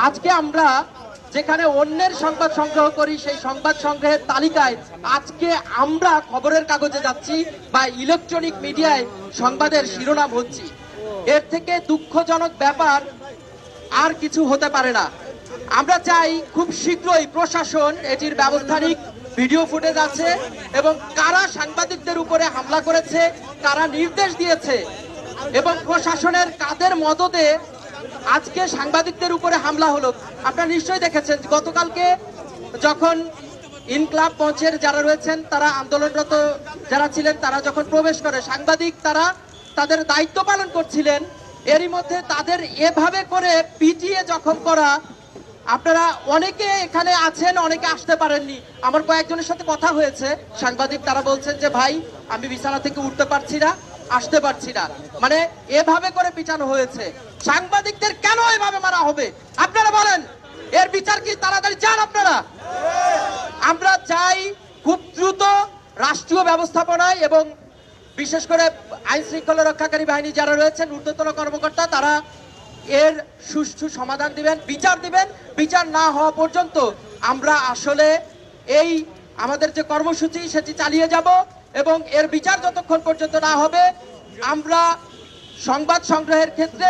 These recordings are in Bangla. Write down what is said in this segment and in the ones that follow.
আজকে আমরা যেখানে অন্যের সংবাদ সংগ্রহ করি, সেই সংবাদ সংগ্রহের তালিকায় আজকে আমরা খবরের কাগজে যাচ্ছি বা ইলেকট্রনিক মিডিয়ায় সংবাদের শিরোনাম হচ্ছি। এর থেকে দুঃখজনক ব্যাপার আর কিছু হতে পারে না। আমরা চাই খুব শীঘ্রই প্রশাসন এটির ব্যবস্থা নিক। ভিডিও ফুটেজ আছে এবং কারা সাংবাদিকদের উপরে হামলা করেছে, কারা নির্দেশ দিয়েছে এবং প্রশাসনের কাদের মদতে আজকে সাংবাদিকদের উপরে হামলা হলো। আপনারা নিশ্চয়ই দেখেছেন গতকালকে যখন ইনকলাব মঞ্চের যারা রয়েছেন, তারা আন্দোলনরত যারা ছিলেন, তারা যখন প্রবেশ করে, সাংবাদিক তারা তাদের দায়িত্ব পালন করছিলেন, এরই মধ্যে তাদের এভাবে করে পিটিয়ে জখম করা। আপনারা অনেকে এখানে আছেন, অনেকে আসতে পারেননি। আমার কয়েকজনের সাথে কথা হয়েছে সাংবাদিক, তারা বলছেন যে ভাই আমি বিছানা থেকে উঠতে পারছি না, আসতে পারছি না। মানে এভাবে করে পিটানো হয়েছে। সাংবাদিকদের কেন এভাবে মারা হবে আপনারা বলেন? এর বিচার কি তাড়াতাড়ি চান আপনারা? আমরা চাই খুব দ্রুত রাষ্ট্রীয় ব্যবস্থাপনায় এবং বিশেষ করে আইন শৃঙ্খলা রক্ষাকারী বাহিনী যারা রয়েছেন, ঊর্ধ্বতন কর্মকর্তা, তারা এর সুষ্ঠু সমাধান দিবেন, বিচার দিবেন। বিচার না হওয়া পর্যন্ত আমরা আসলে এই আমাদের যে কর্মসূচি সেটি চালিয়ে যাব এবং এর বিচার যতক্ষণ পর্যন্ত না হবে আমরা সংবাদ সংগ্রহের ক্ষেত্রে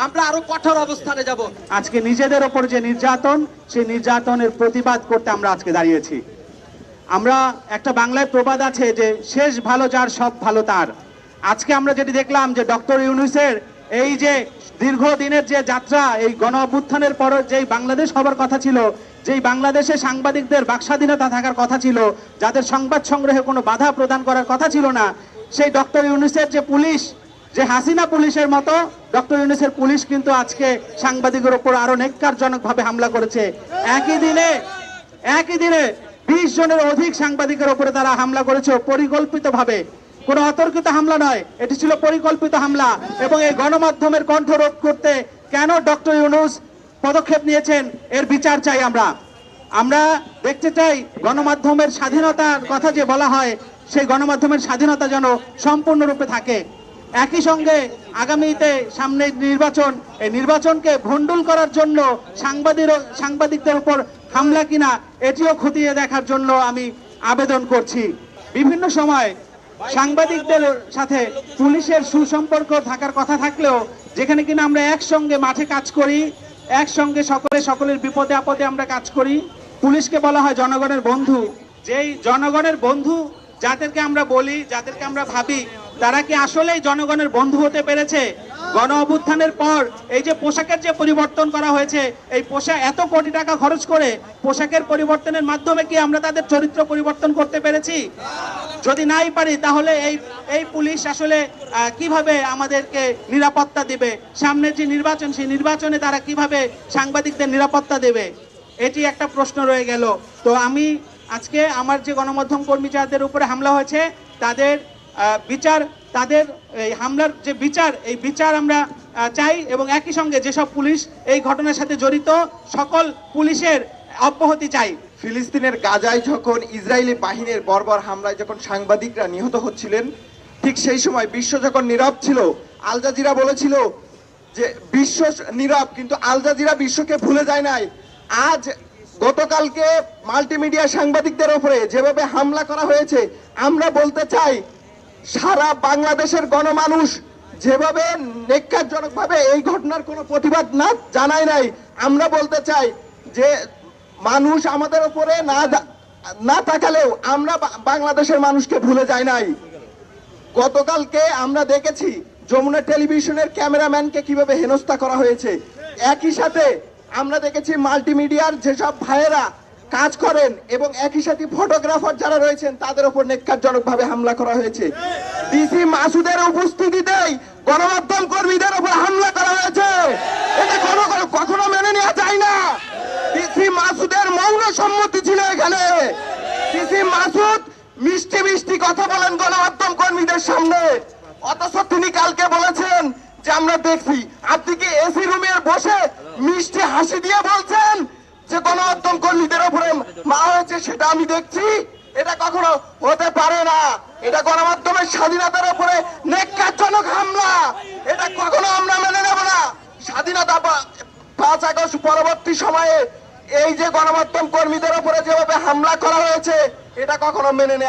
আমরা আরো কঠোর অবস্থানে যাব। আজকে নিজেদের ওপর যে নির্যাতন, সেই নির্যাতনের প্রতিবাদ করতে আমরা আজকে দাঁড়িয়েছি। আমরা একটা বাংলায় প্রবাদ আছে যে শেষ ভালো যার সব ভালো তার। আজকে আমরা যেটি দেখলাম যে ডক্টর ইউনূসের এই যে দীর্ঘদিনের যে যাত্রা, এই গণ অভ্যুত্থানের পর যেই বাংলাদেশ হবার কথা ছিল, যেই বাংলাদেশে সাংবাদিকদের বাকস্বাধীনতা থাকার কথা ছিল, যাদের সংবাদ সংগ্রহে কোনো বাধা প্রদান করার কথা ছিল না, সেই ডক্টর ইউনূসের যে পুলিশ, যে হাসিনা পুলিশের মতো ডক্টর ইউনূসের পুলিশ কিন্তু আজকে সাংবাদিকের উপর আরো নেক্কারজনকভাবে হামলা করেছে। একই দিনে 20 জনের অধিক সাংবাদিকের উপরে তারা হামলা করেছে পরিকল্পিতভাবে। কোনো অতর্কিত হামলা নয়, এটি ছিল পরিকল্পিত হামলা। এবং এই গণমাধ্যমের কণ্ঠ রোধ করতে কেন ডক্টর ইউনূস পদক্ষেপ নিয়েছেন, এর বিচার চাই আমরা দেখতে চাই গণমাধ্যমের স্বাধীনতার কথা যে বলা হয়, সেই গণমাধ্যমের স্বাধীনতা যেন সম্পূর্ণরূপে থাকে। একই সঙ্গে আগামীতে সামনে নির্বাচন, এই নির্বাচনকে ভণ্ডুল করার জন্য সাংবাদিকদের উপর হামলা কিনা এটিও খতিয়ে দেখার জন্য আমি আবেদন করছি। বিভিন্ন সময় সাংবাদিকদের সাথে পুলিশের সুসম্পর্ক থাকার কথা থাকলেও যেখানে কিনা আমরা একসঙ্গে মাঠে কাজ করি, একসঙ্গে সকলের বিপদে আপদে আমরা কাজ করি, পুলিশকে বলা হয় জনগণের বন্ধু। যেই জনগণের বন্ধু যাদেরকে আমরা বলি, যাদেরকে আমরা ভাবি, তারা কি আসলেই জনগণের বন্ধু হতে পেরেছে? গণ অভ্যুত্থানের পর এই যে পোশাকের যে পরিবর্তন করা হয়েছে, এই পোশাক এত কোটি টাকা খরচ করে পোশাকের পরিবর্তনের মাধ্যমে কি আমরা তাদের চরিত্র পরিবর্তন করতে পেরেছি? যদি নাই পারি তাহলে এই পুলিশ আসলে কিভাবে আমাদেরকে নিরাপত্তা দেবে? সামনে যে নির্বাচন, সেই নির্বাচনে তারা কিভাবে সাংবাদিকদের নিরাপত্তা দেবে? এটি একটা প্রশ্ন রয়ে গেল। তো আমি আজকে আমার যে গণমাধ্যম কর্মী যাদের উপরে হামলা হয়েছে তাদের বিচার, তাদের এই হামলার যে বিচার, এই বিচার আমরা চাই। এবং একই সঙ্গে যেসব পুলিশ এই ঘটনার সাথে জড়িত, সকল পুলিশের অব্যাহতি চাই। ফিলিস্তিনের গাজায় যখন ইসরায়েলি বাহিনীর বর্বর হামলায় যখন সাংবাদিকরা নিহত হচ্ছিলেন, ঠিক সেই সময় বিশ্ব যখন নীরব ছিল, আল জাজিরা বলেছিল যে বিশ্ব নীরব, কিন্তু আল জাজিরা বিশ্বকে ভুলে যায় নাই। আজ গতকালকে মাল্টিমিডিয়া সাংবাদিকদের উপরে যেভাবে হামলা করা হয়েছে, আমরা বলতে চাই সারা বাংলাদেশের গণমানুষ যেভাবে নেক্কারজনকভাবে এই ঘটনার কোনো প্রতিবাদ না জানায় নাই, আমরা বলতে চাই যে মানুষ আমাদের উপরে না তাকালেও আমরা বাংলাদেশের মানুষকে ভুলে যাই নাই। গতকালকে আমরা দেখেছি যমুনা টেলিভিশনের ক্যামেরাম্যানকে কিভাবে হেনস্থা করা হয়েছে। একই সাথে আমরা দেখেছি মাল্টিমিডিয়ার যেসব ভাইয়েরা কাজ করেন এবং একই সাথে ফটোগ্রাফার যারা রয়েছেন তাদের উপর নেক্কারজনকভাবে হামলা করা হয়েছে। ডিসি মাসুদের উপস্থিতিতেই গণমাধ্যম কর্মীদের উপর হামলা করা হয়েছে। এটা কখনো মেনে নেওয়া যায় না। ডিসি মাসুদের মৌন সম্মতি ছিল এখানে। ডিসি মাসুদ মিষ্টি মিষ্টি কথা বলেন গণমাধ্যম কর্মীদের সামনে, অথচ তিনি কালকে বলেছেন যে আমরা দেখছি। আপনি কি এসি রুমে বসে মিষ্টি হাসি দিয়ে বলছেন যে গণমাধ্যম কর্মীদের উপরে মারা হয়েছে, সেটা আমি দেখছি? এটা কখনো হতে পারে না। এটা গণমাধ্যমের স্বাধীনতার উপরে নেক্কারজনক হামলা। এটা কখনো আমরা মেনে নেব না। স্বাধীনতা 5 আগস্ট পরবর্তী সময়ে এই যে গণমাধ্যম কর্মীদের উপরে যেভাবে হামলা করা হয়েছে, এটা কখনো মেনে নেওয়া